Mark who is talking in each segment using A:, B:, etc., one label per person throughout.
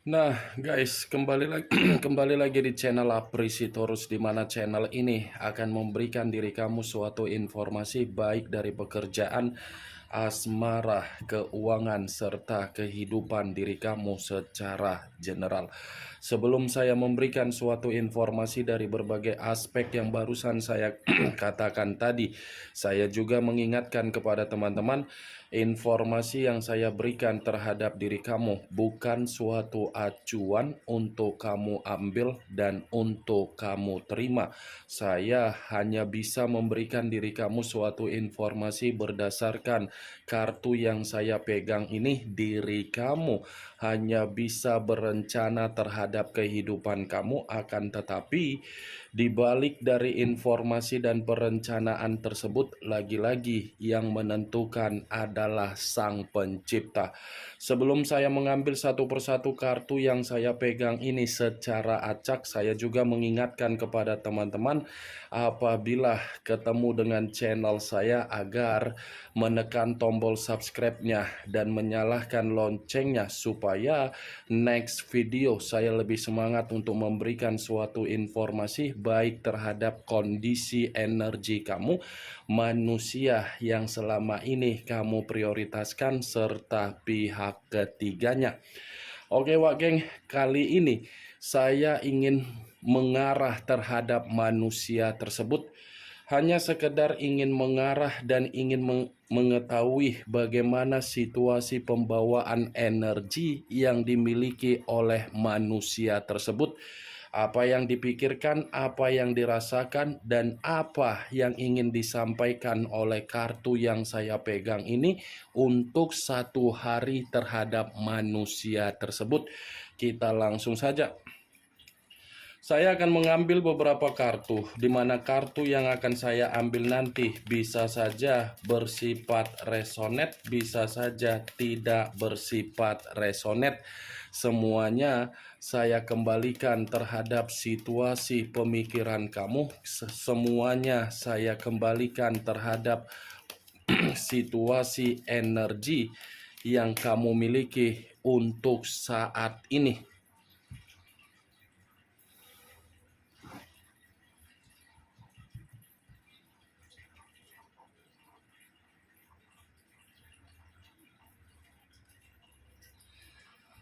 A: Nah, guys, kembali lagi kembali lagi di channel Aprisitorus, di mana channel ini akan memberikan diri kamu suatu informasi baik dari pekerjaan, asmara, keuangan, serta kehidupan diri kamu secara general. Sebelum saya memberikan suatu informasi dari berbagai aspek yang barusan saya katakan tadi, saya juga mengingatkan kepada teman-teman, informasi yang saya berikan terhadap diri kamu bukan suatu acuan untuk kamu ambil dan untuk kamu terima. Saya hanya bisa memberikan diri kamu suatu informasi berdasarkan kartu yang saya pegang ini. Diri kamu hanya bisa berencana terhadap kehidupan kamu, akan tetapi di balik dari informasi dan perencanaan tersebut, lagi-lagi yang menentukan adalah Sang Pencipta. Sebelum saya mengambil satu persatu kartu yang saya pegang ini secara acak, saya juga mengingatkan kepada teman-teman apabila ketemu dengan channel saya agar menekan tombol subscribe-nya dan menyalakan loncengnya supaya next video saya lebih semangat untuk memberikan suatu informasi baik terhadap kondisi energi kamu, manusia yang selama ini kamu prioritaskan, serta pihak ketiganya. Oke Wak Geng, kali ini saya ingin mengarah terhadap manusia tersebut. Hanya sekedar ingin mengarah dan ingin mengetahui bagaimana situasi pembawaan energi yang dimiliki oleh manusia tersebut. Apa yang dipikirkan, apa yang dirasakan, dan apa yang ingin disampaikan oleh kartu yang saya pegang ini untuk satu hari terhadap manusia tersebut. Kita langsung saja. Saya akan mengambil beberapa kartu, di mana kartu yang akan saya ambil nanti bisa saja bersifat resonate, bisa saja tidak bersifat resonate. Semuanya saya kembalikan terhadap situasi pemikiran kamu, semuanya saya kembalikan terhadap situasi energi yang kamu miliki untuk saat ini.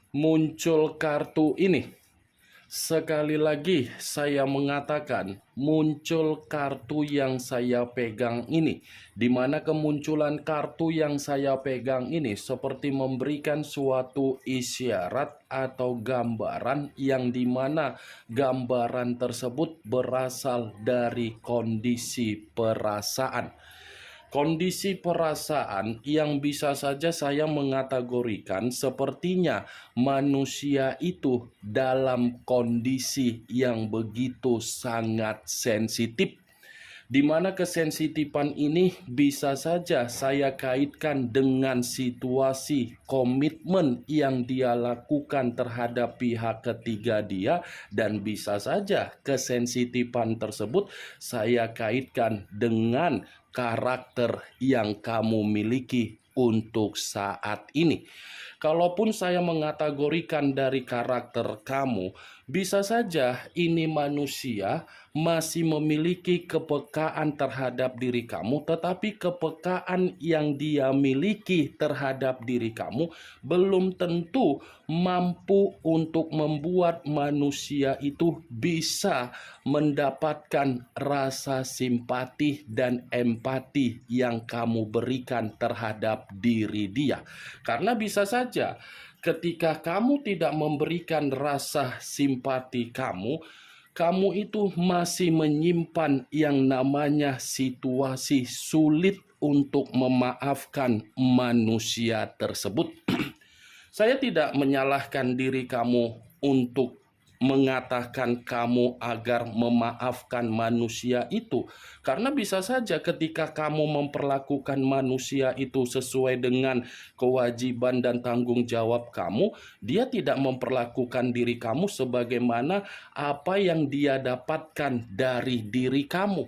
A: Muncul kartu ini. Sekali lagi saya mengatakan, muncul kartu yang saya pegang ini, di mana kemunculan kartu yang saya pegang ini seperti memberikan suatu isyarat atau gambaran, yang dimana gambaran tersebut berasal dari kondisi perasaan. Kondisi perasaan yang bisa saja saya mengategorikan sepertinya manusia itu dalam kondisi yang begitu sangat sensitif, di mana kesensitifan ini bisa saja saya kaitkan dengan situasi komitmen yang dia lakukan terhadap pihak ketiga dia, dan bisa saja kesensitifan tersebut saya kaitkan dengan karakter yang kamu miliki untuk saat ini. Kalaupun saya mengategorikan dari karakter kamu, bisa saja ini manusia masih memiliki kepekaan terhadap diri kamu, tetapi kepekaan yang dia miliki terhadap diri kamu belum tentu mampu untuk membuat manusia itu bisa mendapatkan rasa simpati dan empati yang kamu berikan terhadap diri dia. Karena bisa saja ketika kamu tidak memberikan rasa simpati kamu itu masih menyimpan yang namanya situasi sulit untuk memaafkan manusia tersebut. Saya tidak menyalahkan diri kamu untuk mengatakan kamu agar memaafkan manusia itu, karena bisa saja ketika kamu memperlakukan manusia itu sesuai dengan kewajiban dan tanggung jawab kamu, dia tidak memperlakukan diri kamu sebagaimana apa yang dia dapatkan dari diri kamu.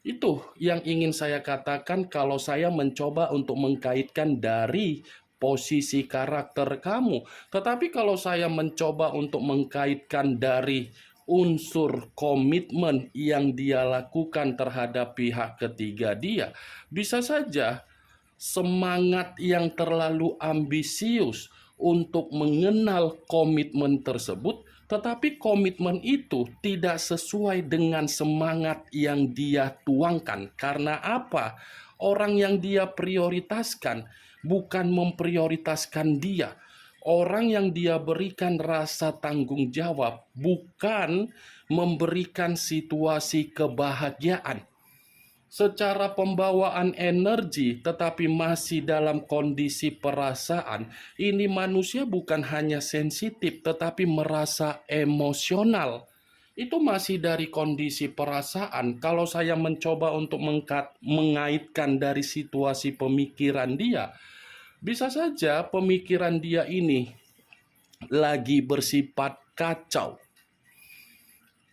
A: Itu yang ingin saya katakan kalau saya mencoba untuk mengkaitkan dari posisi karakter kamu. Tetapi kalau saya mencoba untuk mengkaitkan dari unsur komitmen yang dia lakukan terhadap pihak ketiga dia, bisa saja semangat yang terlalu ambisius untuk mengenal komitmen tersebut, tetapi komitmen itu tidak sesuai dengan semangat yang dia tuangkan. Karena apa? Orang yang dia prioritaskan bukan memprioritaskan dia. Orang yang dia berikan rasa tanggung jawab bukan memberikan situasi kebahagiaan. Secara pembawaan energi, tetapi masih dalam kondisi perasaan, ini manusia bukan hanya sensitif, tetapi merasa emosional. Itu masih dari kondisi perasaan. Kalau saya mencoba untuk mengaitkan dari situasi pemikiran dia, bisa saja pemikiran dia ini lagi bersifat kacau.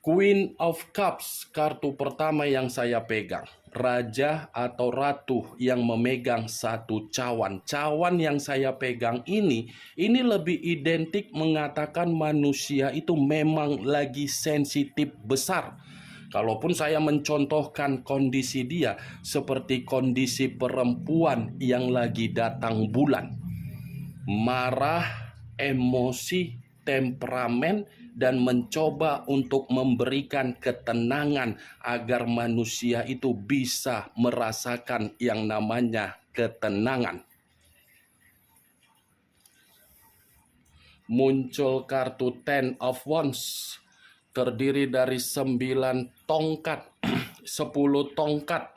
A: Queen of Cups, kartu pertama yang saya pegang. Raja atau ratu yang memegang satu cawan. Cawan yang saya pegang ini lebih identik mengatakan manusia itu memang lagi sensitif besar. Kalaupun saya mencontohkan kondisi dia seperti kondisi perempuan yang lagi datang bulan. Marah, emosi, temperamen, dan mencoba untuk memberikan ketenangan agar manusia itu bisa merasakan yang namanya ketenangan. Muncul kartu Ten of Wands, terdiri dari 9 tongkat, 10 tongkat.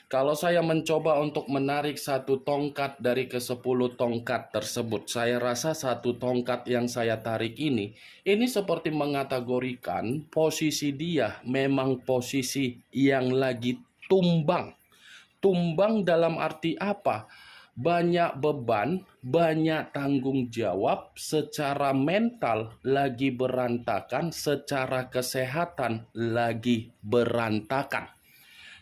A: Kalau saya mencoba untuk menarik satu tongkat dari ke-10 tongkat tersebut, saya rasa satu tongkat yang saya tarik ini seperti mengategorikan posisi dia memang posisi yang lagi tumbang. Tumbang dalam arti apa? Banyak beban, banyak tanggung jawab, secara mental lagi berantakan, secara kesehatan lagi berantakan.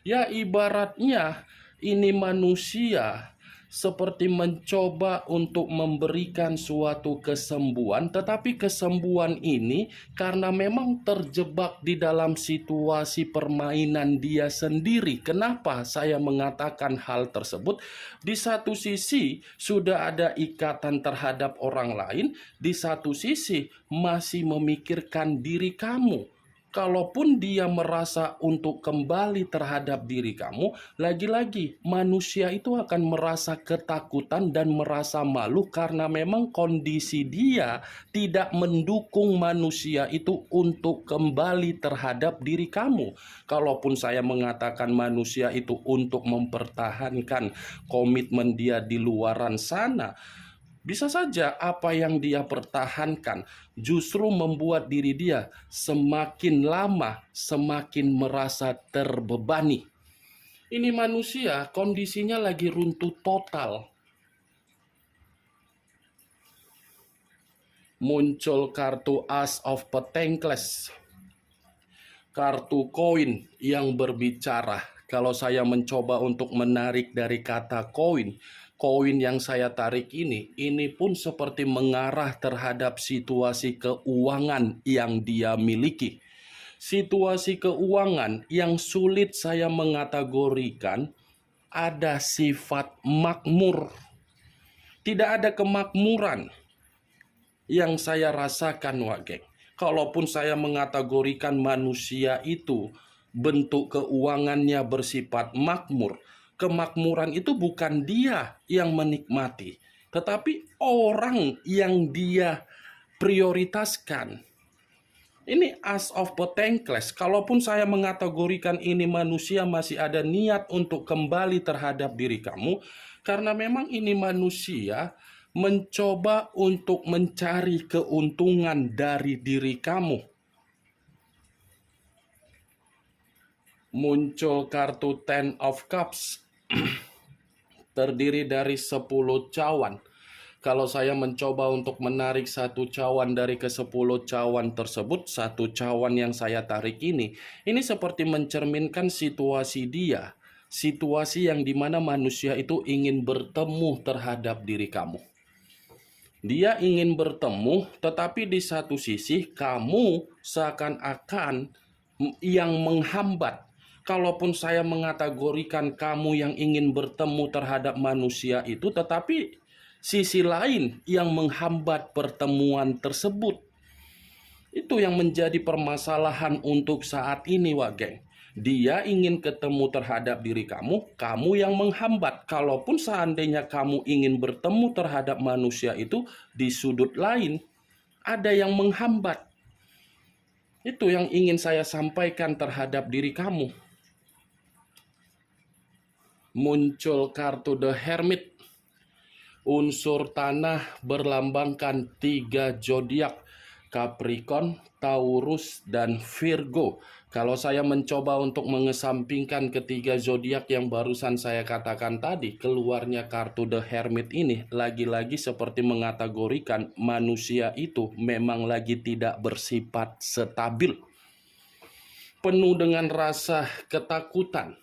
A: Ya, ibaratnya ini manusia seperti mencoba untuk memberikan suatu kesembuhan, tetapi kesembuhan ini karena memang terjebak di dalam situasi permainan dia sendiri. Kenapa saya mengatakan hal tersebut? Di satu sisi sudah ada ikatan terhadap orang lain, di satu sisi masih memikirkan diri kamu. Kalaupun dia merasa untuk kembali terhadap diri kamu, lagi-lagi manusia itu akan merasa ketakutan dan merasa malu karena memang kondisi dia tidak mendukung manusia itu untuk kembali terhadap diri kamu. Kalaupun saya mengatakan manusia itu untuk mempertahankan komitmen dia di luaran sana, bisa saja apa yang dia pertahankan justru membuat diri dia semakin lama semakin merasa terbebani. Ini manusia kondisinya lagi runtuh total. Muncul kartu Ace of Pentacles, kartu koin yang berbicara. Kalau saya mencoba untuk menarik dari kata koin, koin yang saya tarik ini pun seperti mengarah terhadap situasi keuangan yang dia miliki. Situasi keuangan yang sulit saya mengategorikan ada sifat makmur. Tidak ada kemakmuran yang saya rasakan, Wak. Kalaupun saya mengategorikan manusia itu bentuk keuangannya bersifat makmur, kemakmuran itu bukan dia yang menikmati, tetapi orang yang dia prioritaskan. Ini Ace of Pentacles. Kalaupun saya mengategorikan ini manusia masih ada niat untuk kembali terhadap diri kamu, karena memang ini manusia mencoba untuk mencari keuntungan dari diri kamu. Muncul kartu Ten of Cups, terdiri dari 10 cawan. Kalau saya mencoba untuk menarik satu cawan dari ke-10 cawan tersebut, satu cawan yang saya tarik ini seperti mencerminkan situasi dia. Situasi yang dimana manusia itu ingin bertemu terhadap diri kamu. Dia ingin bertemu, tetapi di satu sisi kamu seakan-akan yang menghambat. Kalaupun saya mengategorikan kamu yang ingin bertemu terhadap manusia itu, tetapi sisi lain yang menghambat pertemuan tersebut. Itu yang menjadi permasalahan untuk saat ini, Wak Geng. Dia ingin ketemu terhadap diri kamu, kamu yang menghambat. Kalaupun seandainya kamu ingin bertemu terhadap manusia itu, di sudut lain ada yang menghambat. Itu yang ingin saya sampaikan terhadap diri kamu. Muncul kartu The Hermit. Unsur tanah berlambangkan 3 zodiak, Capricorn, Taurus, dan Virgo. Kalau saya mencoba untuk mengesampingkan ketiga zodiak yang barusan saya katakan tadi, keluarnya kartu The Hermit ini lagi-lagi seperti mengategorikan manusia itu memang lagi tidak bersifat stabil. Penuh dengan rasa ketakutan.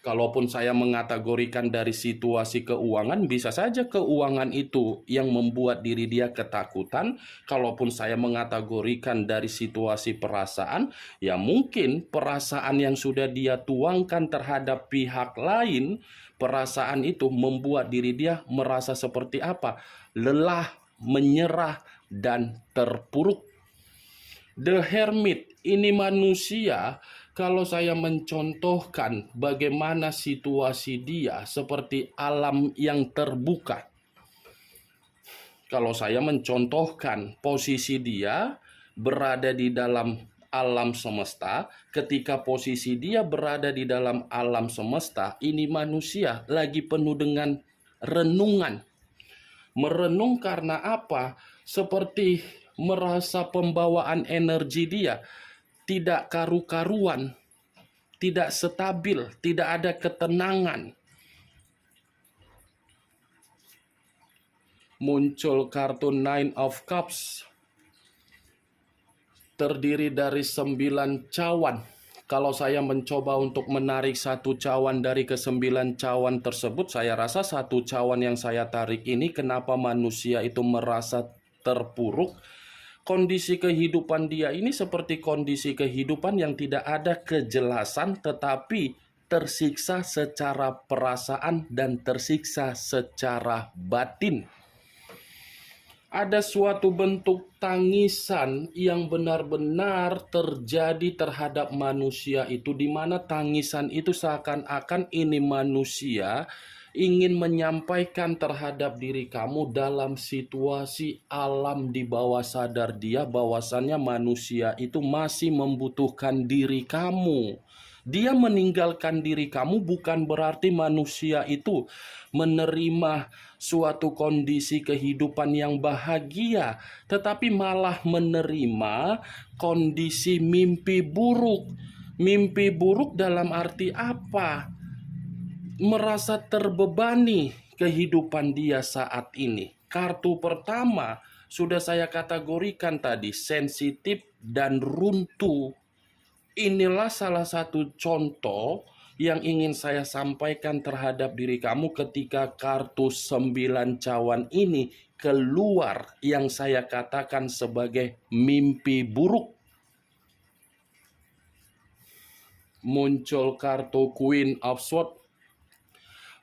A: Kalaupun saya mengategorikan dari situasi keuangan, bisa saja keuangan itu yang membuat diri dia ketakutan. Kalaupun saya mengategorikan dari situasi perasaan, ya mungkin perasaan yang sudah dia tuangkan terhadap pihak lain, perasaan itu membuat diri dia merasa seperti apa? Lelah, menyerah, dan terpuruk. The Hermit ini manusia, kalau saya mencontohkan bagaimana situasi dia seperti alam yang terbuka. Kalau saya mencontohkan posisi dia berada di dalam alam semesta, ketika posisi dia berada di dalam alam semesta, ini manusia lagi penuh dengan renungan. Merenung karena apa? Seperti merasa pembawaan energi dia tidak karu-karuan, tidak stabil, tidak ada ketenangan. Muncul kartu Nine of Cups, terdiri dari 9 cawan. Kalau saya mencoba untuk menarik satu cawan dari ke-9 cawan tersebut, saya rasa satu cawan yang saya tarik ini, kenapa manusia itu merasa terpuruk? Kondisi kehidupan dia ini seperti kondisi kehidupan yang tidak ada kejelasan, tetapi tersiksa secara perasaan dan tersiksa secara batin. Ada suatu bentuk tangisan yang benar-benar terjadi terhadap manusia itu, di mana tangisan itu seakan-akan ini manusia ingin menyampaikan terhadap diri kamu dalam situasi alam di bawah sadar dia, bahwasannya manusia itu masih membutuhkan diri kamu. Dia meninggalkan diri kamu bukan berarti manusia itu menerima suatu kondisi kehidupan yang bahagia, tetapi malah menerima kondisi mimpi buruk. Mimpi buruk dalam arti apa? Merasa terbebani kehidupan dia saat ini. Kartu pertama sudah saya kategorikan tadi, sensitif dan runtuh. Inilah salah satu contoh yang ingin saya sampaikan terhadap diri kamu ketika kartu 9 cawan ini keluar, yang saya katakan sebagai mimpi buruk. Muncul kartu Queen of Swords,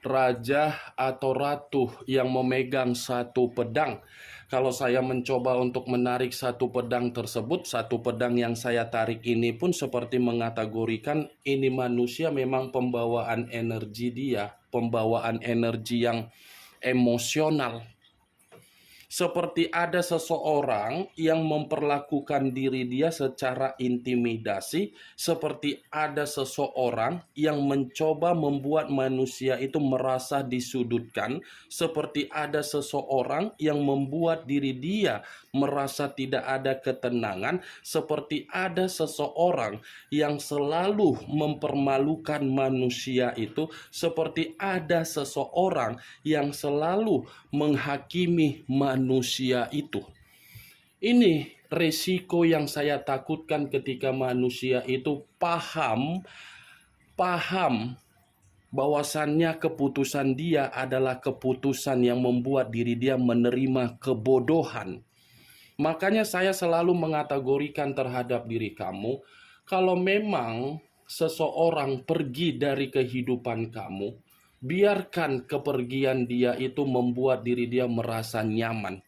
A: raja atau ratu yang memegang satu pedang. Kalau saya mencoba untuk menarik satu pedang tersebut, satu pedang yang saya tarik ini pun seperti mengategorikan ini manusia memang pembawaan energi dia, pembawaan energi yang emosional. Seperti ada seseorang yang memperlakukan diri dia secara intimidasi, seperti ada seseorang yang mencoba membuat manusia itu merasa disudutkan, seperti ada seseorang yang membuat diri dia merasa tidak ada ketenangan, seperti ada seseorang yang selalu mempermalukan manusia itu, seperti ada seseorang yang selalu menghakimi manusia itu. Ini resiko yang saya takutkan ketika manusia itu paham bahwasannya keputusan dia adalah keputusan yang membuat diri dia menerima kebodohan. Makanya saya selalu mengategorikan terhadap diri kamu, kalau memang seseorang pergi dari kehidupan kamu, biarkan kepergian dia itu membuat diri dia merasa nyaman.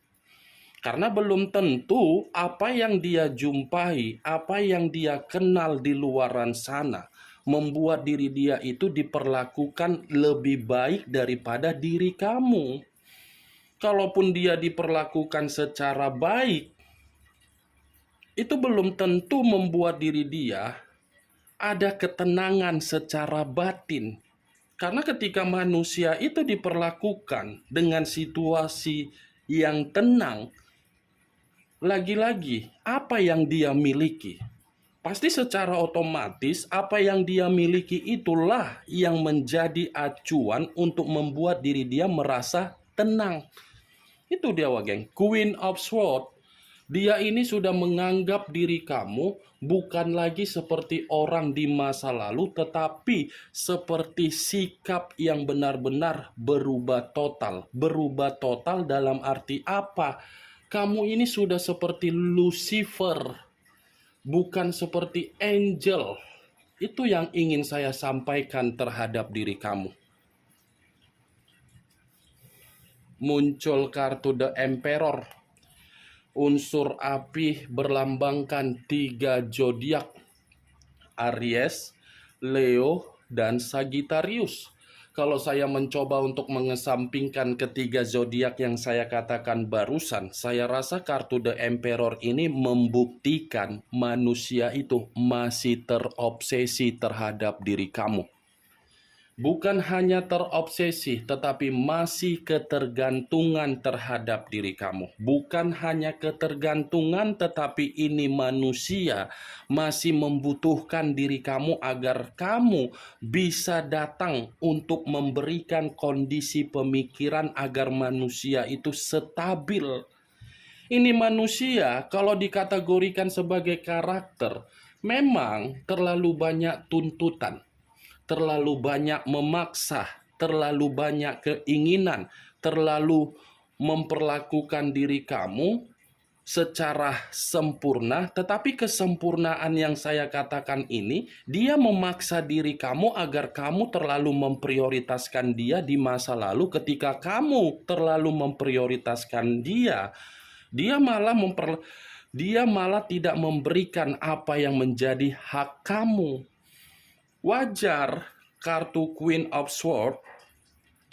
A: Karena belum tentu apa yang dia jumpai, apa yang dia kenal di luaran sana, membuat diri dia itu diperlakukan lebih baik daripada diri kamu. Kalaupun dia diperlakukan secara baik, itu belum tentu membuat diri dia ada ketenangan secara batin. Karena ketika manusia itu diperlakukan dengan situasi yang tenang, lagi-lagi apa yang dia miliki, pasti secara otomatis apa yang dia miliki itulah yang menjadi acuan untuk membuat diri dia merasa tenang. Itu dia, geng. Queen of Swords. Dia ini sudah menganggap diri kamu bukan lagi seperti orang di masa lalu, tetapi seperti sikap yang benar-benar berubah total. Berubah total dalam arti apa? Kamu ini sudah seperti Lucifer, bukan seperti angel. Itu yang ingin saya sampaikan terhadap diri kamu. Muncul kartu The Emperor. Unsur api berlambangkan 3 zodiak: Aries, Leo, dan Sagittarius. Kalau saya mencoba untuk mengesampingkan ketiga zodiak yang saya katakan barusan, saya rasa kartu The Emperor ini membuktikan manusia itu masih terobsesi terhadap diri kamu. Bukan hanya terobsesi, tetapi masih ketergantungan terhadap diri kamu. Bukan hanya ketergantungan, tetapi ini manusia masih membutuhkan diri kamu agar kamu bisa datang untuk memberikan kondisi pemikiran agar manusia itu stabil. Ini manusia kalau dikategorikan sebagai karakter, memang terlalu banyak tuntutan, terlalu banyak memaksa, terlalu banyak keinginan, terlalu memperlakukan diri kamu secara sempurna. Tetapi kesempurnaan yang saya katakan ini, dia memaksa diri kamu agar kamu terlalu memprioritaskan dia di masa lalu. Ketika kamu terlalu memprioritaskan dia, dia malah tidak memberikan apa yang menjadi hak kamu. Wajar kartu Queen of Swords,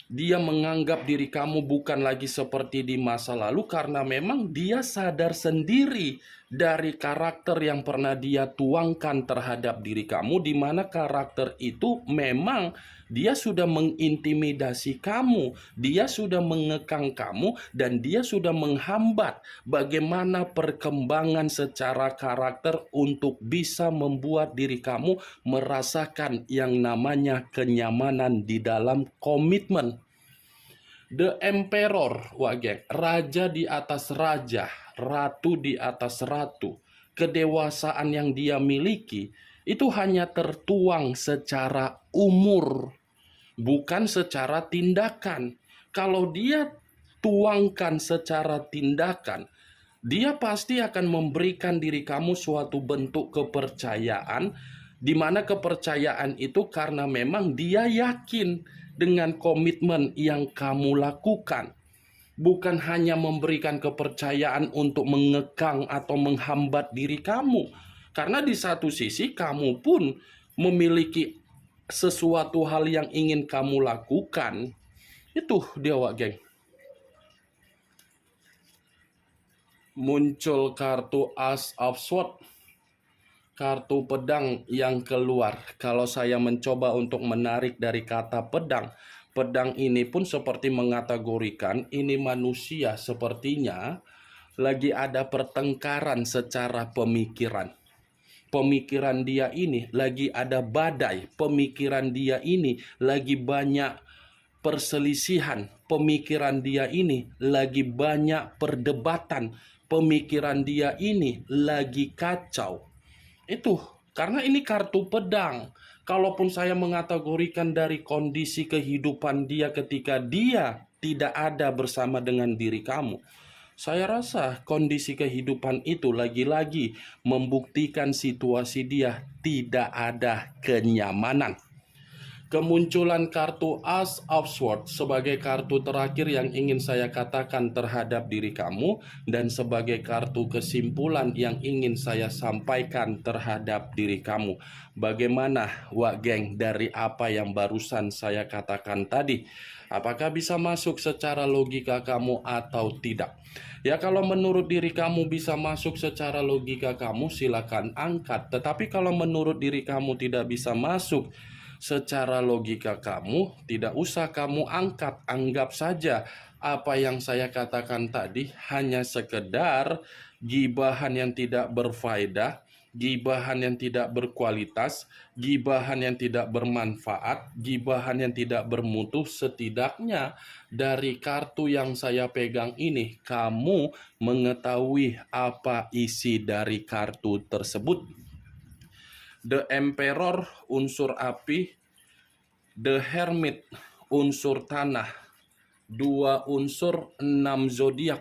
A: dia menganggap diri kamu bukan lagi seperti di masa lalu karena memang dia sadar sendiri dari karakter yang pernah dia tuangkan terhadap diri kamu, di mana karakter itu memang dia sudah mengintimidasi kamu, dia sudah mengekang kamu, dan dia sudah menghambat bagaimana perkembangan secara karakter untuk bisa membuat diri kamu merasakan yang namanya kenyamanan di dalam komitmen. The Emperor, wageng, raja di atas raja, ratu di atas ratu. Kedewasaan yang dia miliki itu hanya tertuang secara umur, bukan secara tindakan. Kalau dia tuangkan secara tindakan, dia pasti akan memberikan diri kamu suatu bentuk kepercayaan, di mana kepercayaan itu karena memang dia yakin dengan komitmen yang kamu lakukan. Bukan hanya memberikan kepercayaan untuk mengekang atau menghambat diri kamu. Karena di satu sisi kamu pun memiliki sesuatu hal yang ingin kamu lakukan. Itu dia, geng. Muncul kartu Ace of Swords, kartu pedang yang keluar. Kalau saya mencoba untuk menarik dari kata pedang, pedang ini pun seperti mengategorikan ini manusia sepertinya lagi ada pertengkaran secara pemikiran. Pemikiran dia ini lagi ada badai, pemikiran dia ini lagi banyak perselisihan, pemikiran dia ini lagi banyak perdebatan, pemikiran dia ini lagi kacau. Itu karena ini kartu pedang. Kalaupun saya mengategorikan dari kondisi kehidupan dia ketika dia tidak ada bersama dengan diri kamu, saya rasa kondisi kehidupan itu lagi-lagi membuktikan situasi dia tidak ada kenyamanan. Kemunculan kartu Ace of Swords sebagai kartu terakhir yang ingin saya katakan terhadap diri kamu, dan sebagai kartu kesimpulan yang ingin saya sampaikan terhadap diri kamu. Bagaimana, Wak Geng, dari apa yang barusan saya katakan tadi? Apakah bisa masuk secara logika kamu atau tidak? Ya, kalau menurut diri kamu bisa masuk secara logika kamu, silakan angkat. Tetapi kalau menurut diri kamu tidak bisa masuk secara logika kamu, tidak usah kamu angkat. Anggap saja apa yang saya katakan tadi hanya sekedar gibahan yang tidak berfaedah, gibahan yang tidak berkualitas, gibahan yang tidak bermanfaat, gibahan yang tidak bermutu. Setidaknya dari kartu yang saya pegang ini, kamu mengetahui apa isi dari kartu tersebut. The Emperor unsur api, The Hermit unsur tanah, 2 unsur 6 zodiak,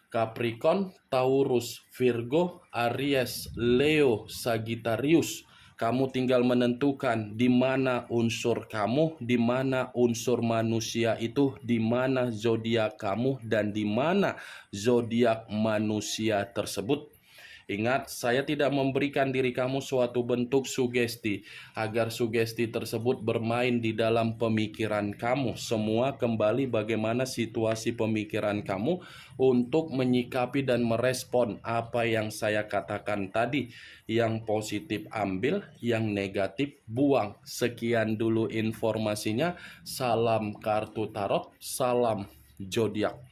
A: Capricorn, Taurus, Virgo, Aries, Leo, Sagittarius. Kamu tinggal menentukan di mana unsur kamu, di mana unsur manusia itu, di mana zodiak kamu, dan di mana zodiak manusia tersebut. Ingat, saya tidak memberikan diri kamu suatu bentuk sugesti agar sugesti tersebut bermain di dalam pemikiran kamu. Semua kembali bagaimana situasi pemikiran kamu untuk menyikapi dan merespon apa yang saya katakan tadi. Yang positif ambil, yang negatif buang. Sekian dulu informasinya. Salam kartu tarot, salam zodiak.